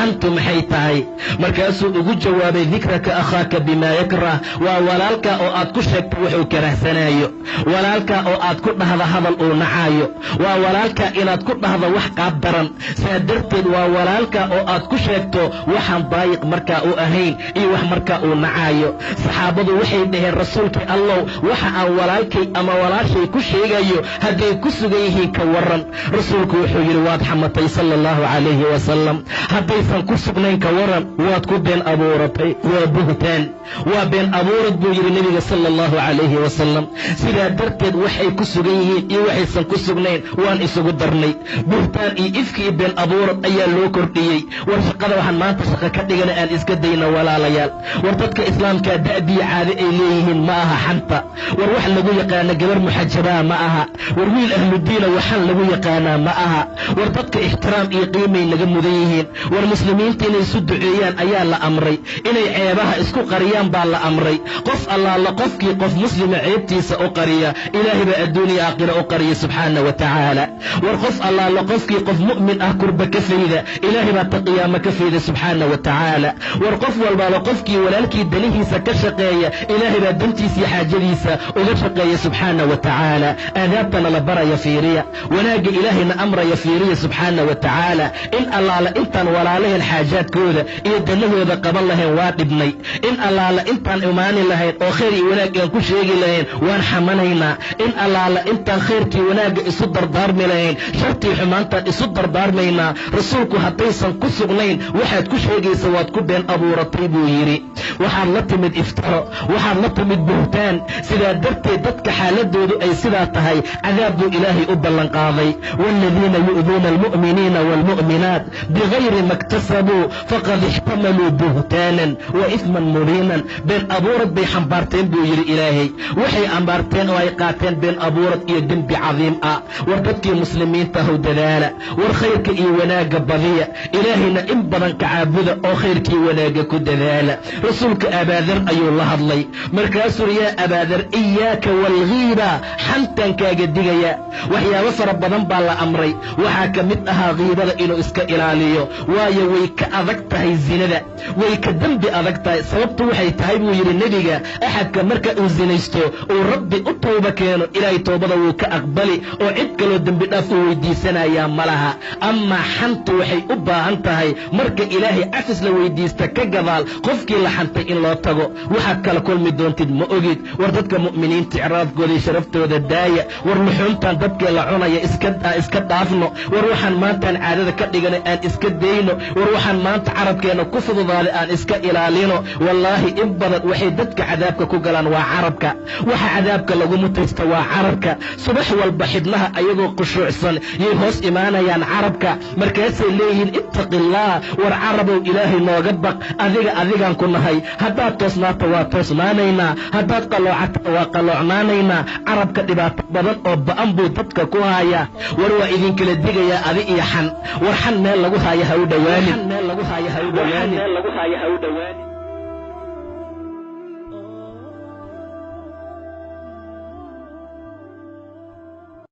xantu maxay tahay markaasuu ugu jawaabay dikraka akhaaka bimaa yakrah waa walaalka oo aad ku sheegto wuxuu karahsanaayo walaalka oo aad ku dhahda hadal uu nacaayo waa walaalka inaad ku dhahdo wax qaab daran saa darteed waa walaalka oo aad ku sheegto waxaan daayiq markaa u ahayn iyo wax markaa uu nacaayo saxaabadu waxay dhaheen rasuulkii allow waxa aan walaalkay ama walaashay ku sheegayo hadday ku sugan yihiin ka waran rasuulku wuxuu yidhi waad xamatay sala allahu calayhi wasalam haddaysan ku sugnayn ka waran waad ku been abuuratay waa buhtaan waa been abuurad buu yidhi nebiga sala allahu calayhi wasalam sidaa darteed waxay ku sugan yihiin iyo waxaysan ku sugnayn waan isugu darnay buhtaan iyo ifki iyo been abuurad ayaa loo kordhiyey war shaqada waxaan maanta shaqo ka dhigana aan iska dayno walaalayaal war dadka islaamkaa da'biya caade ay leeyihiin ma aha xanta war wax lagu yaqaana gabar muxajabaa ma aha war wiil ahludiina waxaan lagu yaqaanaa ma aha war dadka ixtiraam iyo qiimay naga mudan yihiin war muslimiinta inay isu duceeyaan ayaa la amray inay ceebaha isku qariyaan baa la amray qof allaala qofkii qof muslima ceebtiisa u qariya ilaahay baa adduuniya aakhira u qariya subxaana wa tacaala war qof allaala qofkii qof mu'min ah kurba ka fayda ilaahay baa ta qiyaamo ka fayda subxaana wa tacaala war qof walbaaba qofkii walaalkii danihiisa ka shaqeeya ilaahay baa dantiisii xaajadiisa uga shaqeeya subxaana wa tacaala aadaabtana la baraya fiiriya wanaagga ilaahayna amraya fiiriya subxaana wa tacaala in allaala intaan walaalahayn xaajaadkooda iyo danahooda qaban lahayn waa dhibnay in allaala intaan imaani lahayn oo khayr iyo wanaag aan ku sheegi lahayn waan xamanaynaa in allaala intaan khayrkii wanaagga isu dardaarmi lahayn shartii xumaantaan isu dardaarmaynaa rasuulku haddaysan ku sugnayn waxaad ku sheegaysa waad ku been abuuratay buu yidhi waxaad la timid iftiro waxaad la timid buhtaan sidaa darteed dadka xaaladoodu ay sidaa tahay cadaab buu ilaahay u ballanqaaday waaladiina yu'duuna almu'miniina waalmu'minaat bigayri ma iktasabuu faqad ixtamaluu buhtaanan wa ifman mubiinan been abuurad bay xambaarteen buu yidhi ilaahay waxay ambaarteen oo ay qaateen been abuurad iyo dembi cadiim ah war dadkii muslimiinta ahow dadaala war khayrka iyo wanaagga badiya ilaahayna in badan ka caabuda oo khayrkii wanaagga ku dadaala rasuulka abaadar ayuu la hadlay markaasuu yaa abaadar iyaaka waalghiiba xantaan kaaga digaya waxyaabo fara badan baa la amray waxaa ka mid ahaa kiibada inuu iska ilaaliyo waayo way ka adag tahay zinada way ka dembi adag tahay sababtu waxay tahay buu yidhi nebiga axadka marka uu zinaysto uu rabbi u tooba keeno ilaahay toobada wuu ka aqbali oo cid kaloo dembi dhaaf uu weydiisanayaa ma laha amaa xantu waxay u baahan tahay marka ilaahay cafis la weydiista ka gadaal qofkii la xantay in loo tago waxaad kala kulmi doontid ma ogid war dadka mu'miniinta icraadkooda iyo sharaftooda daaya war luxuumtaan dadkee la cunaya iska dhaafno war waxaan maantaan caadada ka dhiganay aan iska dayno war waxaan maanta carabkeenna ku fududaaday aan iska ilaalino wallaahi in badan waxay dadka cadaabka ku galaan waa carabka waxa cadaabka lagu mutaysta waa carabka subax walba xibnaha ayagoo khushuucsan yay hoos imaanayaan carabka markaasay leeyihiin ittaqillaah war carabow ilaahay nooga baq adigaan ku nahay haddaad toosnaato waa toosnaanaynaa haddaad qaloocato waa qaloocnaanaynaa carabka dhibaato badan oo ba'an buu dadka ku haayaa war waa idinkala digayaa adi iyo xan war xan meel lagu haayo ha u dhowaanin